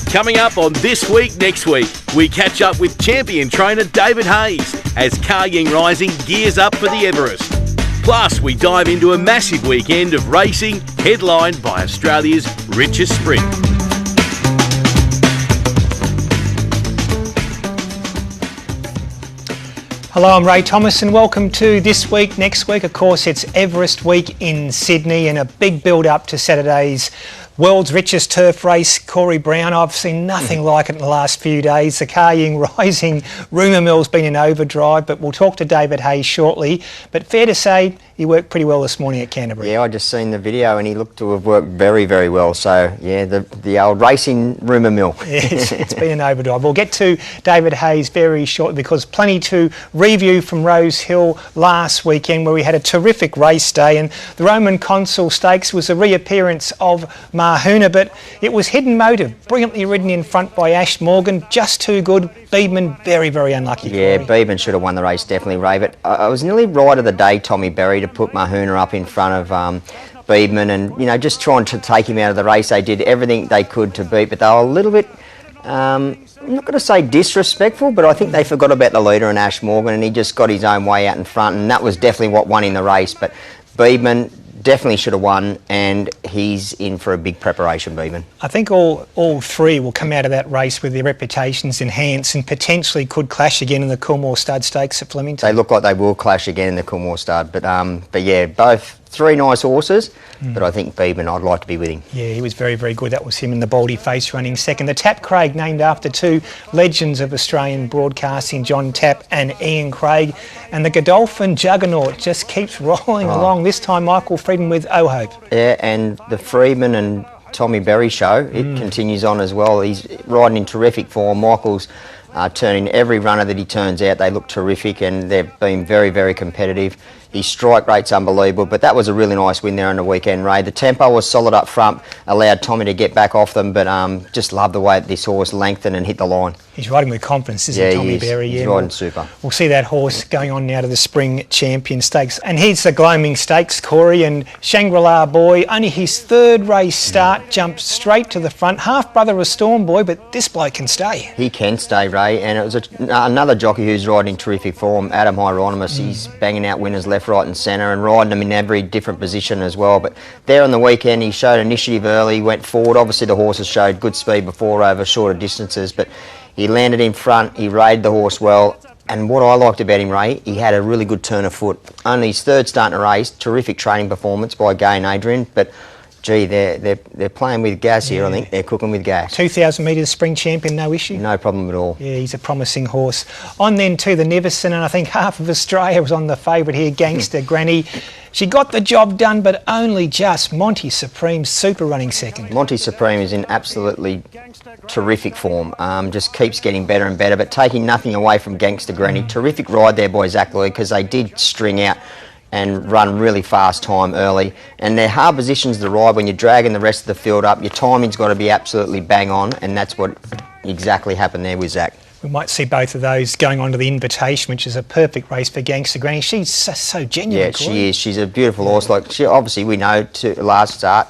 Coming up on This Week, Next Week, we catch up with champion trainer David Hayes as Kaying Rising gears up for the Everest. Plus, we dive into a massive weekend of racing headlined by Australia's richest sprint. Hello, I'm Ray Thomas and welcome to This Week, Next Week. Of course, it's Everest week in Sydney and a big build-up to Saturday's world's richest turf race, Corey Brown. I've seen nothing like it in the last few days. The Kaying Rising rumour mill's been in overdrive, but we'll talk to David Hayes shortly. But fair to say, he worked pretty well this morning at Canterbury. Yeah, I just seen the video and he looked to have worked very, very well. So, yeah, the old racing rumour mill. It's been an overdrive. We'll get to David Hayes very shortly because plenty to review from Rose Hill last weekend where we had a terrific race day, and the Roman Consul Stakes was a reappearance of Mahuna, but it was Hidden Motive, brilliantly ridden in front by Ash Morgan, just too good. Beedman, very, very unlucky. Yeah, Beedman should have won the race, definitely, Ray. But I was nearly right of the day, Tommy Berry, to put Mahuna up in front of Beedman and, just trying to take him out of the race. They did everything they could to beat, but they were a little bit, I'm not going to say disrespectful, but I think they forgot about the leader and Ash Morgan, and he just got his own way out in front, and that was definitely what won in the race. But Beedman definitely should have won, and he's in for a big preparation, Beedman. I think all three will come out of that race with their reputations enhanced and potentially could clash again in the Coolmore Stud Stakes at Flemington. They look like they will clash again in the Coolmore Stud, but yeah, both three nice horses, but I think Beedman, I'd like to be with him. Yeah, he was very, very good. That was him in the Baldy Face running second. The Tap Craig, named after two legends of Australian broadcasting, John Tapp and Ian Craig. And the Godolphin Juggernaut just keeps rolling along. This time, Michael Friedman with Oh Hope. Yeah, and the Friedman and Tommy Berry show, it continues on as well. He's riding in terrific form. Michael's turning every runner that he turns out. They look terrific and they've been very, very competitive. His strike rate's unbelievable, but that was a really nice win there on the weekend, Ray. The tempo was solid up front, allowed Tommy to get back off them, but just love the way that this horse lengthened and hit the line. He's riding with confidence, isn't he, Tommy Berry? He's riding super. We'll see that horse going on now to the Spring Champion Stakes. And here's the Gloaming Stakes, Corey, and Shangri-La Boy, only his third race start, jumped straight to the front. Half-brother of Storm Boy, but this bloke can stay. He can stay, Ray, and it was another jockey who's riding in terrific form, Adam Hieronymus. He's banging out winners left, right and centre and riding them in every different position as well. But there on the weekend, he showed initiative early, went forward. Obviously, the horses showed good speed before over shorter distances, but he landed in front, he raided the horse well, and what I liked about him, Ray, he had a really good turn of foot. Only his third start in a race, terrific training performance by Gay and Adrian, but gee, they're playing with gas here. I think they're cooking with gas. 2,000 metres Spring Champion, no issue? No problem at all. Yeah, he's a promising horse. On then to the Neverson, and I think half of Australia was on the favourite here, Gangster Granny. She got the job done, but only just. Monty Supreme super running second. Monty Supreme is in absolutely terrific form. Just keeps getting better and better, but taking nothing away from Gangster Granny. Terrific ride there by Zach Lloyd because they did string out and run really fast time early. And they're hard positions to ride when you're dragging the rest of the field up. Your timing's got to be absolutely bang on, and that's what exactly happened there with Zach. We might see both of those going on to the Invitation, which is a perfect race for Gangster Granny. She's so genuine. Yeah, she is. She's a beautiful horse. Like she, obviously, we know to last start,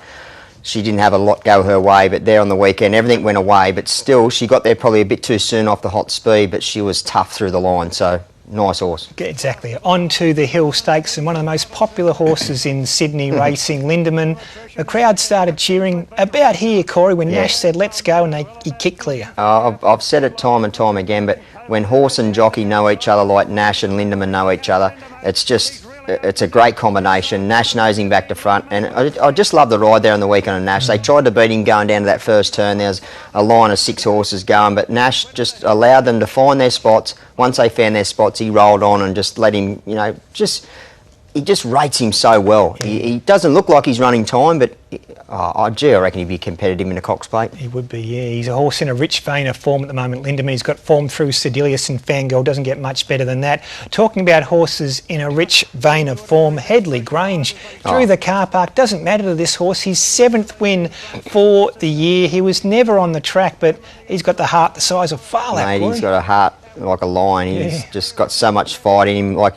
she didn't have a lot go her way, but there on the weekend, everything went away. But still, she got there probably a bit too soon off the hot speed, but she was tough through the line. So nice horse. Exactly. On to the Hill Stakes and one of the most popular horses in Sydney racing, Lindemann. The crowd started cheering about here, Corey, when Nash said, let's go, and he kicked clear. I've said it time and time again, but when horse and jockey know each other like Nash and Lindemann know each other, it's a great combination. Nash knows him back to front, and I just love the ride there on the weekend on Nash. They tried to beat him going down to that first turn. There's a line of 6 horses going, but Nash just allowed them to find their spots. Once they found their spots, he rolled on and just let him, he just rates him so well. He doesn't look like he's running time, but I reckon he'd be competitive in the Cox Plate. He would be, yeah. He's a horse in a rich vein of form at the moment, Lindemann. He's got form through Sedilius and Fangirl. Doesn't get much better than that. Talking about horses in a rich vein of form, Headley Grange through the car park. Doesn't matter to this horse. His 7th win for the year. He was never on the track, but he's got the heart the size of Farlap. Mate, he's got a heart like a lion. He's just got so much fight in him.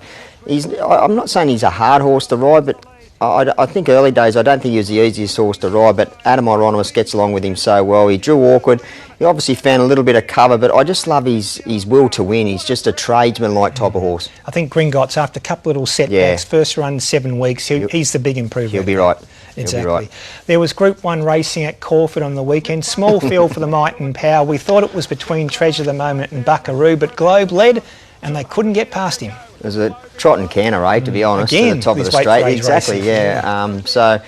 I'm not saying he's a hard horse to ride, but I think early days, I don't think he was the easiest horse to ride, but Adam Hieronymus gets along with him so well. He drew awkward. He obviously found a little bit of cover, but I just love his will to win. He's just a tradesman-like type of horse. I think Gringotts, after a couple little setbacks, first run 7 weeks, he's the big improvement. He'll be right. Exactly. He'll be right. There was Group 1 racing at Caulfield on the weekend. Small field for the Might and Power. We thought it was between Treasure of the Moment and Buckaroo, but Globe led and they couldn't get past him. It was a trot and canter, to be honest, again, to the top of the straight. Exactly, racing, yeah. So,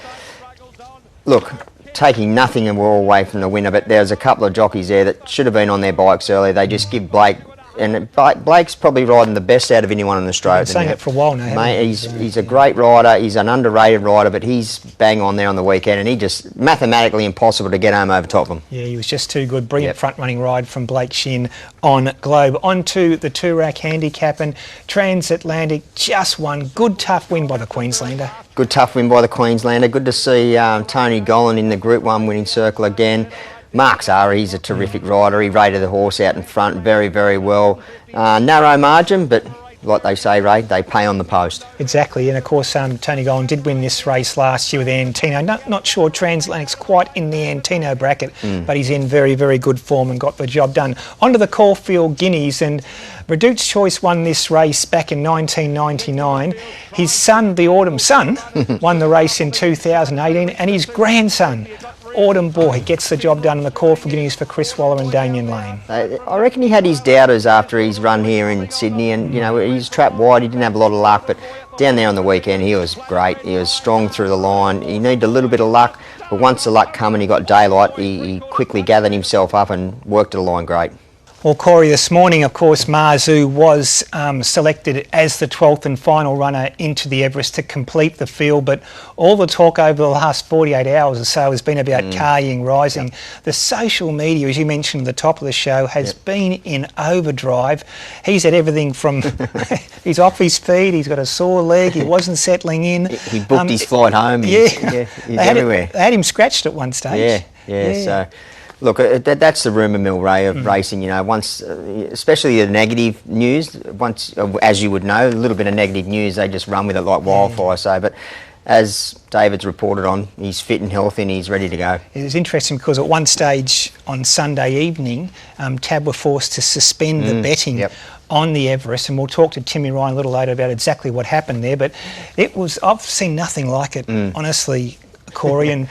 look, taking nothing away from the winner, but there's a couple of jockeys there that should have been on their bikes early. They just give Blake, and Blake's probably riding the best out of anyone in the straight. I've been saying it for a while now. Mate, he's a great rider. He's an underrated rider, but he's bang on there on the weekend, and he just mathematically impossible to get home over top of him. Yeah, he was just too good. Brilliant front-running ride from Blake Shin on Globe. On to the Toorak Handicap, and Transatlantic just won. Good, tough win by the Queenslander. Good, tough win by the Queenslander. Good to see Tony Gollan in the Group 1 winning circle again. Mark Zara, he's a terrific rider. He rated the horse out in front very, very well. Narrow margin, but like they say, Ray, they pay on the post. Exactly, and of course Tony Gollan did win this race last year with Antino. Not sure Transatlantic's quite in the Antino bracket, but he's in very, very good form and got the job done. On to the Caulfield Guineas, and Redute's Choice won this race back in 1999. His son, the Autumn Son, won the race in 2018, and his grandson, Autumn Boy, gets the job done in the Caulfield Guineas for Chris Waller and Damien Lane. I reckon he had his doubters after his run here in Sydney, and he's trapped wide. He didn't have a lot of luck, but down there on the weekend he was great. He was strong through the line. He needed a little bit of luck, but once the luck came and he got daylight, he quickly gathered himself up and worked the line great. Well, Corey, this morning, of course, Marzu was selected as the 12th and final runner into the Everest to complete the field, but all the talk over the last 48 hours or so has been about Kah Ying Rising. Yep. The social media, as you mentioned at the top of the show, has been in overdrive. He's had everything from he's off his feet, he's got a sore leg, he wasn't settling in. He booked his flight home, he's everywhere. They had him scratched at one stage. Yeah. So look, that's the rumour mill, Ray, of racing. Once, especially the negative news, once, as you would know, a little bit of negative news, they just run with it like wildfire. So, but as David's reported on, he's fit and healthy and he's ready to go. It was interesting because at one stage on Sunday evening, TAB were forced to suspend the betting on the Everest, and we'll talk to Timmy Ryan a little later about exactly what happened there. But I've seen nothing like it, honestly, Corey. And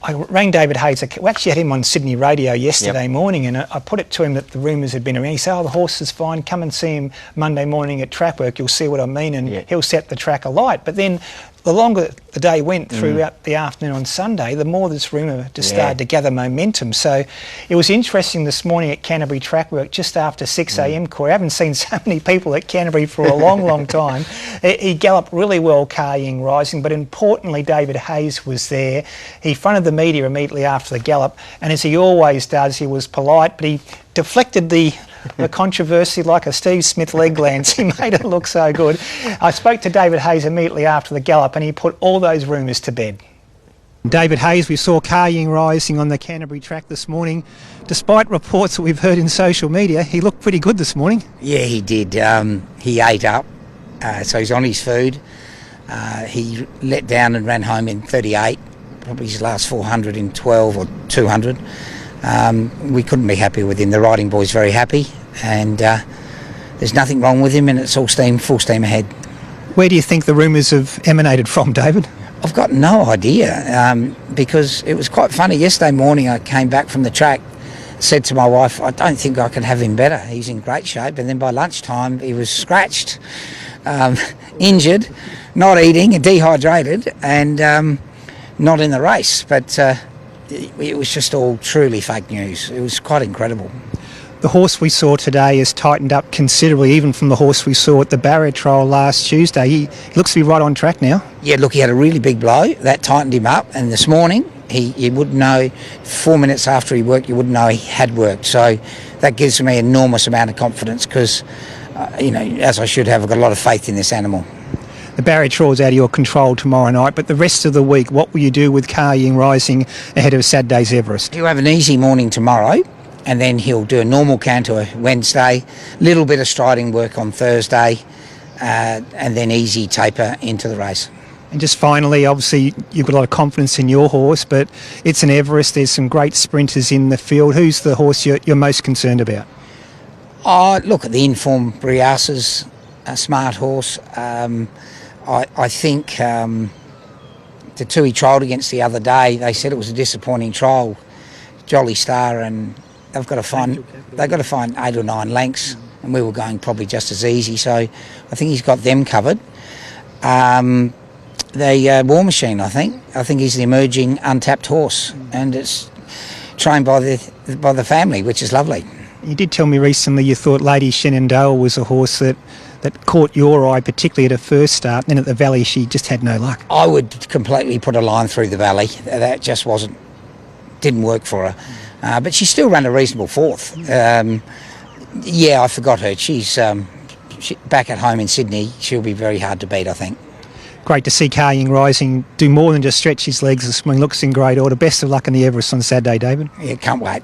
I rang David Hayes. We actually had him on Sydney radio yesterday morning, and I put it to him that the rumours had been around. He said, the horse is fine, come and see him Monday morning at track work, you'll see what I mean, and he'll set the track alight. But then the longer the day went throughout the afternoon on Sunday, the more this rumour just started to gather momentum. So it was interesting this morning at Canterbury track work, just after 6 a.m, Corey. I haven't seen so many people at Canterbury for a long, long time. He galloped really well, Kah Ying Rising, but importantly, David Hayes was there. He fronted the media immediately after the gallop, and as he always does, he was polite, but he deflected the controversy like a Steve Smith leg glance. He made it look so good. I spoke to David Hayes immediately after the gallop, and he put all those rumours to bed. David Hayes, we saw Kah Ying Rising on the Canterbury track this morning. Despite reports that we've heard in social media, he looked pretty good this morning. Yeah, he did. He ate up, so he's on his food. He let down and ran home in 38, probably his last 400 in 12 or 200. We couldn't be happy with him. The riding boy's very happy, and there's nothing wrong with him, and it's all full steam ahead. Where do you think the rumours have emanated from, David? I've got no idea, because it was quite funny. Yesterday morning I came back from the track, said to my wife, I don't think I can have him better. He's in great shape. And then by lunchtime he was scratched, injured, not eating, dehydrated, and not in the race. But it was just all truly fake news. It was quite incredible. The horse we saw today has tightened up considerably, even from the horse we saw at the barrier trial last Tuesday. He looks to be right on track now. Yeah, look, he had a really big blow. That tightened him up. And this morning, he wouldn't know, 4 minutes after he worked, you wouldn't know he had worked. So that gives me an enormous amount of confidence because, as I should have, I've got a lot of faith in this animal. The barrier trial is out of your control tomorrow night, but the rest of the week, what will you do with Kah Ying Rising ahead of Saturday's Everest? He'll have an easy morning tomorrow, and then he'll do a normal canter Wednesday, little bit of striding work on Thursday, and then easy taper into the race. And just finally, obviously, you've got a lot of confidence in your horse, but it's an Everest. There's some great sprinters in the field. Who's the horse you're most concerned about? Oh, look at the informed Briassa's a smart horse. I think the two he trialled against the other day, they said it was a disappointing trial. Jolly Star, and they've got to find 8 or 9 lengths, and we were going probably just as easy. So I think he's got them covered. The War Machine, I think he's the emerging untapped horse, and it's trained by the family, which is lovely. You did tell me recently you thought Lady Shenandoah was a horse that caught your eye, particularly at her first start, and then at the Valley she just had no luck. I would completely put a line through the Valley. That just didn't work for her. But she still ran a reasonable fourth. I forgot her. She's back at home in Sydney. She'll be very hard to beat, I think. Great to see Kar Ying Rising do more than just stretch his legs this morning. Looks in great order. Best of luck in the Everest on Saturday, David. Yeah, can't wait.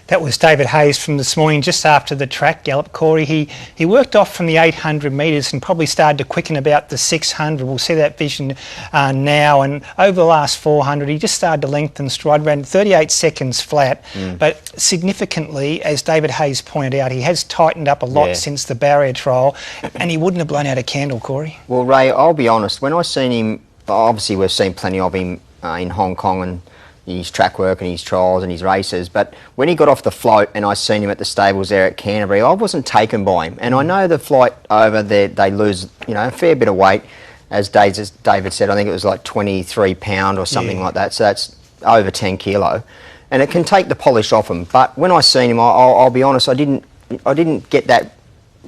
That was David Hayes from this morning, just after the track gallop. Corey, he worked off from the 800 metres and probably started to quicken about the 600. We'll see that vision now. And over the last 400, he just started to lengthen stride, ran 38 seconds flat. But significantly, as David Hayes pointed out, he has tightened up a lot since the barrier trial, and he wouldn't have blown out a candle, Corey. Well, Ray, I'll be honest. When I seen him, obviously we've seen plenty of him in Hong Kong and his track work and his trials and his races, but when he got off the float and I seen him at the stables there at Canterbury, I wasn't taken by him. And I know the flight over there, they lose, a fair bit of weight. As David said, I think it was like 23 pound or something like that, so that's over 10 kilo. And it can take the polish off him. But when I seen him, I'll be honest, I didn't get that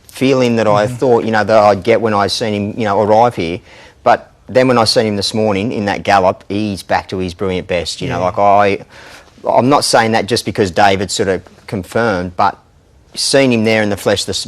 feeling that I thought, that I'd get when I seen him, arrive here. But then when I seen him this morning in that gallop, he's back to his brilliant best. I'm not saying that just because David sort of confirmed, but seeing him there in the flesh this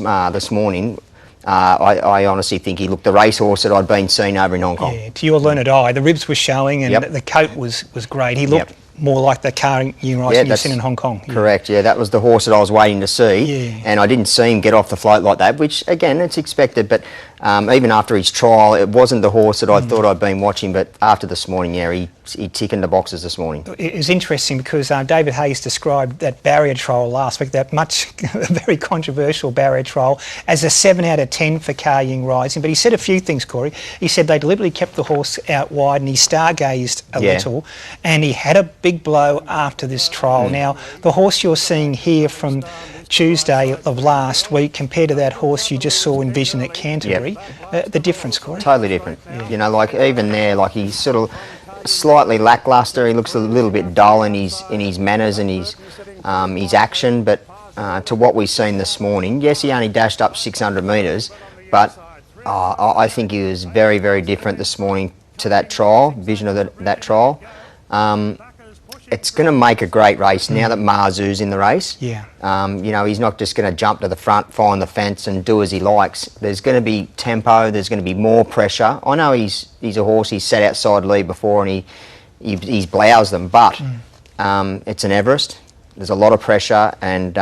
morning, I honestly think he looked the racehorse that I'd been seeing over in Hong Kong. Yeah, to your learned eye, the ribs were showing and the coat was great. He looked more like the Kar Ying Rising you've seen in Hong Kong. Correct, that was the horse that I was waiting to see, and I didn't see him get off the float like that, which again, it's expected, but even after his trial, it wasn't the horse that I thought I'd been watching, but after this morning, he ticked in the boxes this morning. It was interesting because David Hayes described that barrier trial last week, that very controversial barrier trial, as a 7 out of 10 for Kar Ying Rising. But he said a few things, Corey. He said they deliberately kept the horse out wide and he stargazed a little, and he had a big blow after this trial. Now, the horse you're seeing here from Tuesday of last week compared to that horse you just saw in vision at Canterbury, the difference, Corey? Totally different. Even there, he's sort of slightly lacklustre. He looks a little bit dull in his manners and his action, but to what we've seen this morning, yes, he only dashed up 600 metres, but I think he was very, very different this morning to that trial, vision of that trial. It's going to make a great race now that Marzu's in the race. He's not just going to jump to the front, find the fence and do as he likes. There's going to be tempo, there's going to be more pressure. I know he's a horse, he's sat outside lead before and he's bloused them, but it's an Everest. There's a lot of pressure, and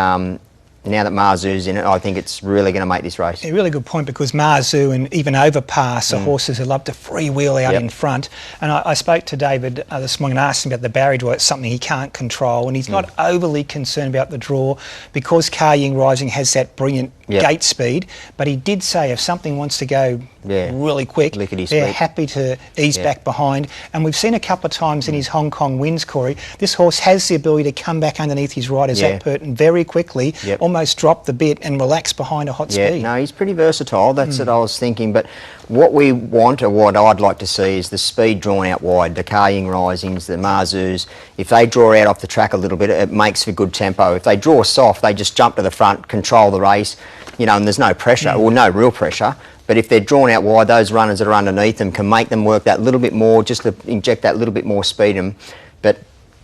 now that Marzu's in it, I think it's really going to make this race. A really good point, because Marzu and even Overpass are horses who love to freewheel out in front. And I spoke to David this morning and asked him about the barrier draw. It's something he can't control, and he's not overly concerned about the draw because Kar Ying Rising has that brilliant gate speed. But he did say if something wants to go really quick, they're happy to ease back behind. And we've seen a couple of times in his Hong Kong wins, Corey, this horse has the ability to come back underneath his rider, Zach Purton, very quickly, almost drop the bit and relax behind a hot speed. No, he's pretty versatile. That's what I was thinking. But what we want, or what I'd like to see, is the speed drawn out wide. The Kar Ying Risings, the Marzus, if they draw out off the track a little bit, it makes for good tempo. If they draw soft, they just jump to the front, control the race, and there's no pressure, or no real pressure. But if they're drawn out wide, those runners that are underneath them can make them work that little bit more, just to inject that little bit more speed in them. But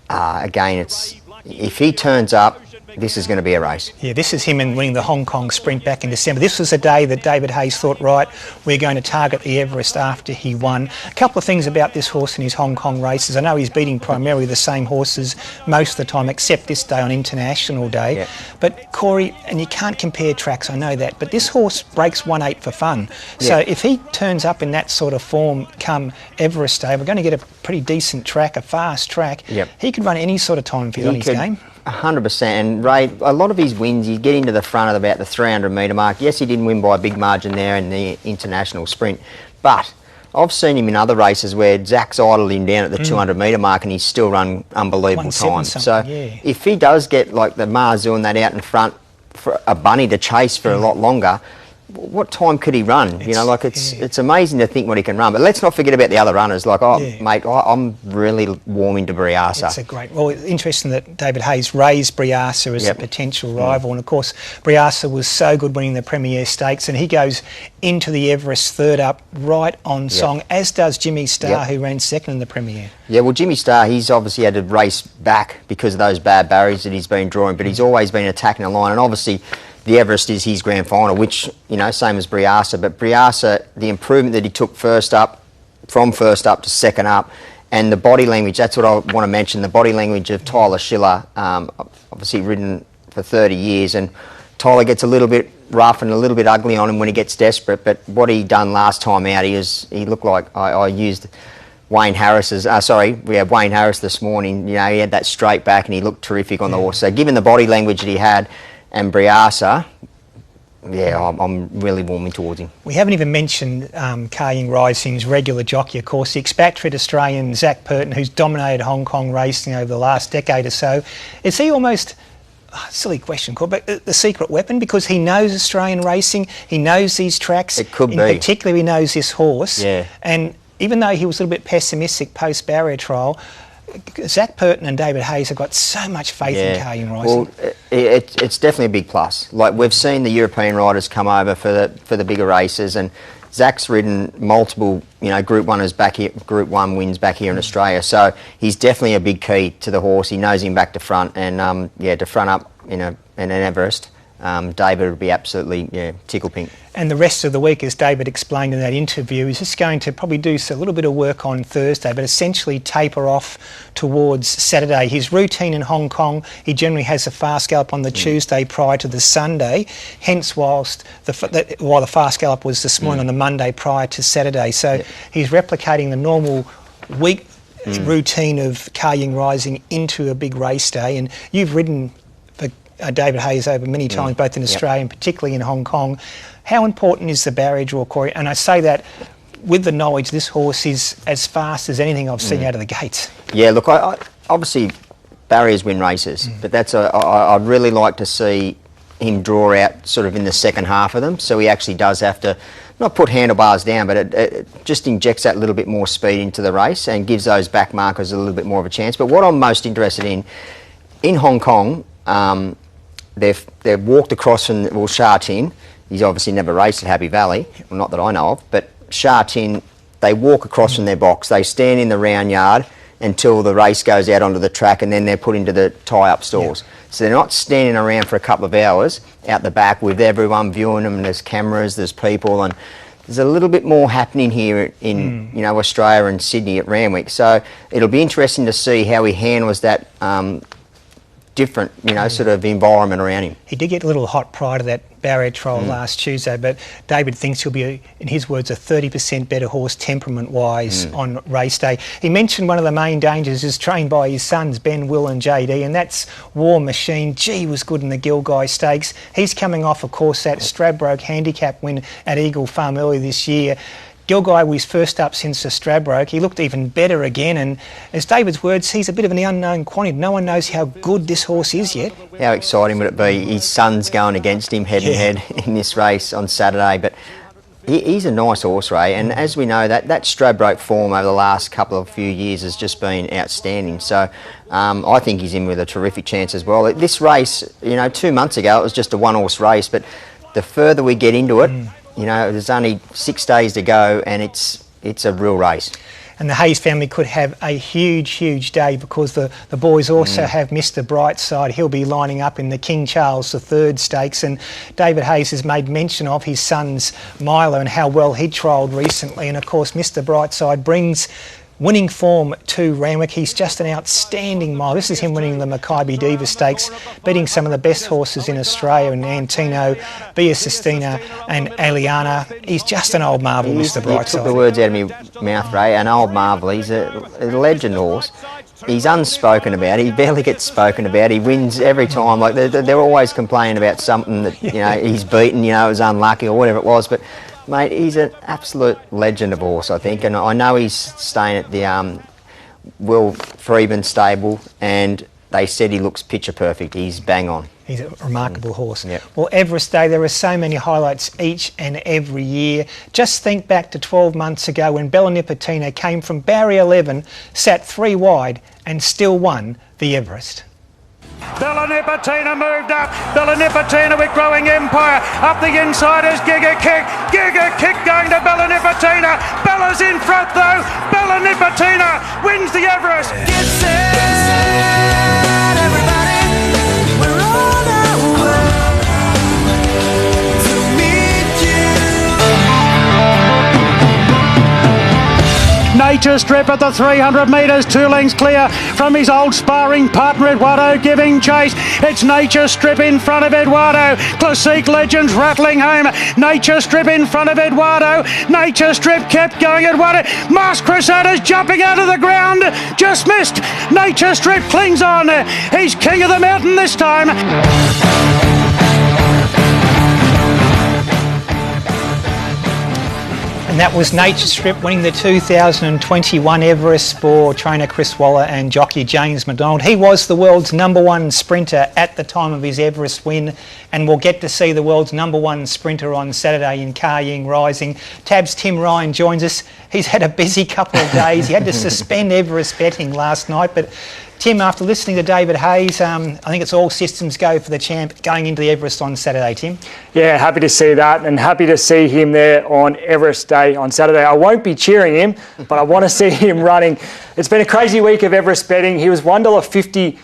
again, if he turns up this is going to be a race. Yeah, this is him in winning the Hong Kong Sprint back in December. This was a day that David Hayes thought, right, we're going to target the Everest after he won. A couple of things about this horse in his Hong Kong races. I know he's beating primarily the same horses most of the time, except this day on International Day. Yeah. But Corey, and you can't compare tracks, I know that, but this horse breaks 1.8 for fun. So if he turns up in that sort of form come Everest Day, we're going to get a pretty decent track, a fast track. Yep. He could run any sort of time if he's on his game. 100%. And Ray, a lot of his wins, you get into the front of about the 300 metre mark. Yes, he didn't win by a big margin there in the international sprint, but I've seen him in other races where Zach's idled him down at the 200 metre mark and he's still run unbelievable times. So if he does get like the Marzu and that out in front for a bunny to chase for a lot longer, what time could he run? It's amazing to think what he can run. But let's not forget about the other runners. Mate, I'm really warming to Briasa. It's a great... Well, interesting that David Hayes raised Briasa as a potential rival. And, of course, Briasa was so good winning the Premier Stakes, and he goes into the Everest third up right on song, as does Jimmy Starr, who ran second in the Premier. Yeah, well, Jimmy Starr, he's obviously had to race back because of those bad barriers that he's been drawing, but he's always been attacking the line. And, obviously, the Everest is his grand final, which, same as Briasa. But Briasa, the improvement that he took from first up to second up, and the body language, that's what I want to mention, the body language of Tyler Schiller, obviously ridden for 30 years, and Tyler gets a little bit rough and a little bit ugly on him when he gets desperate, but what he done last time out, he looked like, I used Wayne Harris this morning. He had that straight back and he looked terrific on the horse. So given the body language that he had, and Briasa, I'm really warming towards him. We haven't even mentioned Kar Ying Rising's regular jockey, of course, the expatriate Australian Zach Purton, who's dominated Hong Kong racing over the last decade or so. Is he almost, silly question, but the secret weapon? Because he knows Australian racing, he knows these tracks. It could be. In particular, he knows this horse. Yeah. And even though he was a little bit pessimistic post-barrier trial, Zach Purton and David Hayes have got so much faith in Kar Ying Rising. Well, it's definitely a big plus. Like, we've seen the European riders come over for the bigger races, and Zach's ridden multiple, Group 1 back here, Group 1 wins back here in Australia. So he's definitely a big key to the horse. He knows him back to front, and to front up in an Everest, David would be absolutely tickle pink. And the rest of the week, as David explained in that interview, is just going to probably do a little bit of work on Thursday, but essentially taper off towards Saturday. His routine in Hong Kong, he generally has a fast gallop on the Tuesday prior to the Sunday, hence while the fast gallop was this morning on the Monday prior to Saturday. So he's replicating the normal week routine of Kar Ying Rising into a big race day. And you've ridden for David Hayes over many times, both in Australia and particularly in Hong Kong. How important is the barrier draw, Corey? And I say that with the knowledge this horse is as fast as anything I've seen out of the gates. Yeah, look, I obviously barriers win races, but I'd really like to see him draw out sort of in the second half of them, so he actually does have to not put handlebars down, but it just injects that little bit more speed into the race and gives those back markers a little bit more of a chance. But what I'm most interested in Hong Kong, they've walked across from Sha Tin. He's obviously never raced at Happy Valley, well, not that I know of, but Sha Tin, they walk across from their box. They stand in the round yard until the race goes out onto the track, and then they're put into the tie-up stalls. So they're not standing around for a couple of hours out the back with everyone viewing them, and there's cameras, there's people, and there's a little bit more happening here in Australia and Sydney at Randwick. So it'll be interesting to see how he handles that different, sort of environment around him. He did get a little hot prior to that barrier trial last Tuesday, but David thinks he'll be, in his words, a 30% better horse temperament-wise on race day. He mentioned one of the main dangers is trained by his sons, Ben, Will and JD, and that's War Machine. Gee, was good in the Gilgai Stakes. He's coming off, of course, that Stradbroke handicap win at Eagle Farm earlier this year. Gilgai was first up since the Stradbroke. He looked even better again, and as David's words, he's a bit of an unknown quantity. No one knows how good this horse is yet. How exciting would it be? His son's going against him head-to-head in this race on Saturday, but he's a nice horse, Ray, and as we know, that Stradbroke form over the last few years has just been outstanding. So I think he's in with a terrific chance as well. This race, 2 months ago, it was just a one-horse race, but the further we get into it, there's only 6 days to go, and it's a real race. And the Hayes family could have a huge day, because the boys also have Mr. Brightside. He'll be lining up in the King Charles III Stakes, and David Hayes has made mention of his son's Milo and how well he trialled recently. And of course, Mr. Brightside brings winning form to Randwick. He's just an outstanding mile. This is him winning the Makybe Diva Stakes, beating some of the best horses in Australia, in Antino, Via Sistina and Aliana. He's just an old marvel, Mr. Brightside. You took the words out of my mouth, Ray. An old marvel. He's a legend horse. He's unspoken about. He barely gets spoken about. He wins every time. Like they're always complaining about something that he's beaten. It was unlucky or whatever it was. But mate, he's an absolute legend of horse, I think, and I know he's staying at the Will Freeman stable, and they said he looks picture perfect. He's bang on. He's a remarkable horse. Yep. Well, Everest Day, there are so many highlights each and every year. Just think back to 12 months ago when Bella Nipotina came from barrier 11, sat 3 wide and still won the Everest. Bella Nipotina moved up. Bella Nipotina with Growing Empire. Up the inside is Giga Kick. Giga Kick going to Bella Nipotina. Bella's in front though. Bella Nipotina wins the Everest. Get set, everybody. We're on our way to meet you. Nature Strip at the 300 metres, 2 lengths clear from his old sparring partner Eduardo giving chase. It's Nature Strip in front of Eduardo. Classique Legends rattling home. Nature Strip in front of Eduardo. Nature Strip kept going. Eduardo. Masked Crusaders jumping out of the ground. Just missed. Nature Strip clings on. He's king of the mountain this time. And that was Nature Strip winning the 2021 Everest for trainer Chris Waller and jockey James McDonald. He was the world's #1 sprinter at the time of his Everest win, and we'll get to see the world's #1 sprinter on Saturday in Kar Ying Rising. Tab's Tim Ryan joins us. He's had a busy couple of days. He had to suspend Everest betting last night, but Tim, after listening to David Hayes, I think it's all systems go for the champ going into the Everest on Saturday, Tim. Yeah, happy to see that, and happy to see him there on Everest Day on Saturday. I won't be cheering him, but I want to see him running. It's been a crazy week of Everest betting. He was $1.50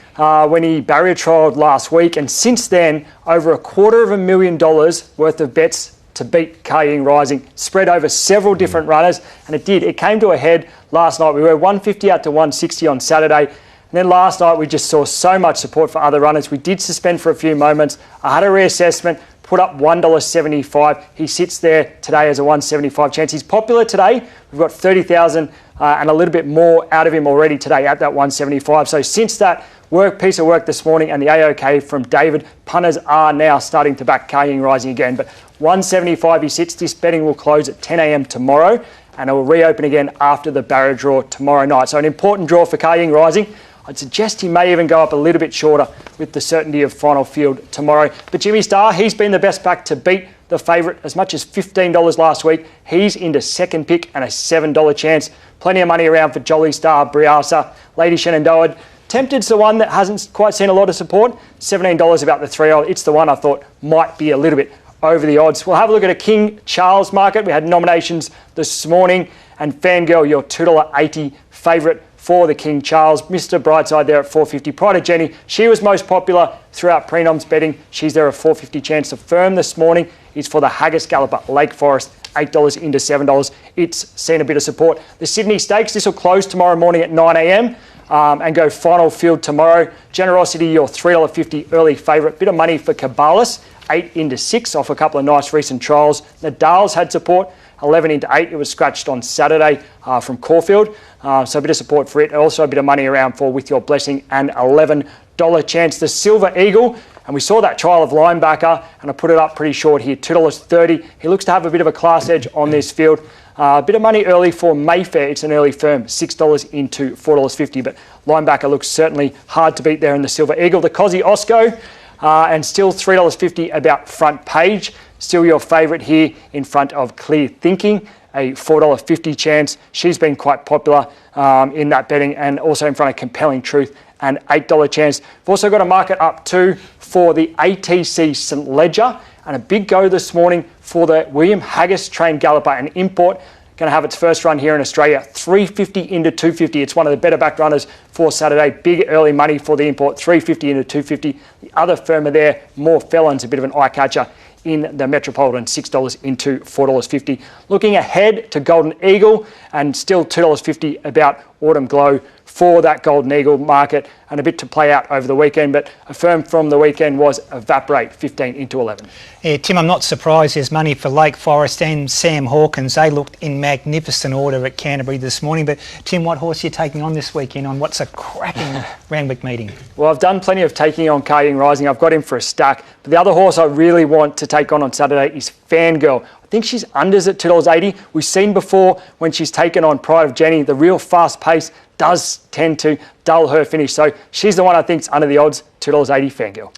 when he barrier trialled last week, and since then, over $250,000 worth of bets to beat Kar Ying Rising, spread over several different runners, and it came to a head last night. We were 150 out to 160 on Saturday. And then last night we just saw so much support for other runners. We did suspend for a few moments. I had a reassessment, put up $1.75. He sits there today as a $1.75 chance. He's popular today. We've got 30,000 and a little bit more out of him already today at that $1.75. So since that piece of work this morning and the AOK from David, punters are now starting to back Kar Ying Rising again. But $1.75 he sits. This betting will close at 10 a.m. tomorrow, and it will reopen again after the barrier draw tomorrow night. So an important draw for Kar Ying Rising. I'd suggest he may even go up a little bit shorter with the certainty of final field tomorrow. But Jimmy Star, he's been the best back to beat the favourite as much as $15 last week. He's into second pick and a $7 chance. Plenty of money around for Jolly Star, Briasa, Lady Shenandoah. Tempted's the one that hasn't quite seen a lot of support. $17 about the 3-year-old. It's the one I thought might be a little bit over the odds. We'll have a look at a King Charles market. We had nominations this morning, and Fangirl, your $2.80 favourite for the King Charles. Mr. Brightside there at $4.50. Pride of Jenny, she was most popular throughout prenoms betting. She's there at $4.50 chance. The firm this morning is for the Haggis Galloper, Lake Forest, $8 into $7. It's seen a bit of support. The Sydney Stakes, this will close tomorrow morning at 9 a.m. And go final field tomorrow. Generosity, your $3.50 early favourite. Bit of money for Cabalas, 8 into 6 off a couple of nice recent trials. Nadal's had support, 11 into 8. It was scratched on Saturday from Caulfield. So a bit of support for it. Also a bit of money around for With Your Blessing and $11 chance. The Silver Eagle, and we saw that trial of Linebacker, and I put it up pretty short here, $2.30. He looks to have a bit of a class edge on this field. A bit of money early for Mayfair. It's an early firm, $6 into $4.50, but Linebacker looks certainly hard to beat there in the Silver Eagle. The Cosy Osco, and still $3.50 about Front Page. Still your favourite here in front of Clear Thinking, a $4.50 chance. She's been quite popular in that betting, and also in front of Compelling Truth, and $8 chance. We've also got a market up too for the ATC St Ledger, and a big go this morning for the William Haggis trained galloper and import. going to have its first run here in Australia. 350 into 250. It's one of the better back runners for Saturday. Big early money for the import. 350 into 250. The other firmer there, More Felons, a bit of an eye catcher in the Metropolitan, $6 into $4.50. Looking ahead to Golden Eagle, and still $2.50 about Autumn Glow for that Golden Eagle market, and a bit to play out over the weekend, but a firm from the weekend was Evaporate, 15 into 11. Yeah, Tim, I'm not surprised there's money for Lake Forest and Sam Hawkins. They looked in magnificent order at Canterbury this morning. But Tim, what horse are you taking on this weekend on what's a cracking Randwick meeting? Well, I've done plenty of taking on Car Ying Rising. I've got him for a stack. But the other horse I really want to take on Saturday is Fangirl. I think she's unders at $2.80. We've seen before when she's taken on Pride of Jenny, the real fast pace does tend to dull her finish. So she's the one I think's under the odds, $2.80 Fangirl.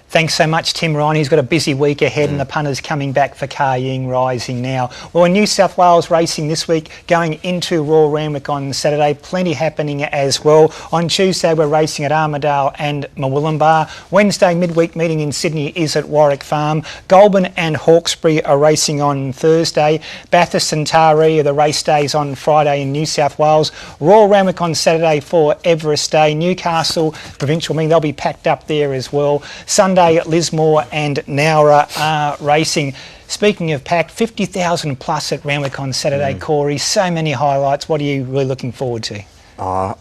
Thanks so much, Tim Ryan. He's got a busy week ahead and the punters coming back for Car Ying Rising now. Well, in New South Wales racing this week, going into Royal Randwick on Saturday, plenty happening as well. On Tuesday, we're racing at Armidale and Murwillumbah. Wednesday, midweek meeting in Sydney is at Warwick Farm. Goulburn and Hawkesbury are racing on Thursday. Bathurst and Taree are the race days on Friday in New South Wales. Royal Randwick on Saturday for Everest Day. Newcastle Provincial meeting, they'll be packed up there as well. Sunday, Lismore and Nowra are racing. Speaking of packed, 50,000 plus at Randwick on Saturday, Corey. So many highlights. What are you really looking forward to?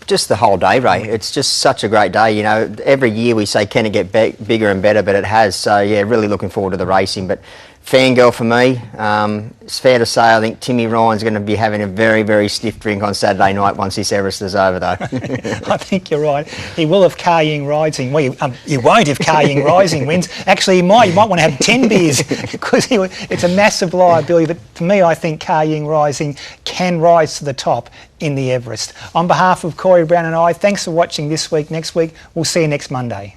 Just the whole day, Ray. It's just such a great day. You know, every year we say, can it get bigger and better, but it has. So, yeah, really looking forward to the racing. But Fangirl for me, it's fair to say I think Timmy Ryan's going to be having a very, very stiff drink on Saturday night once this Everest is over, though. I think you're right. He will if Car Ying Rising. Well, you won't if Car Ying Rising wins. Actually, you might want to have 10 beers because it's a massive liability. But for me, I think Car Ying Rising can rise to the top in the Everest. On behalf of Corey Brown and I, thanks for watching this week. Next week, we'll see you next Monday.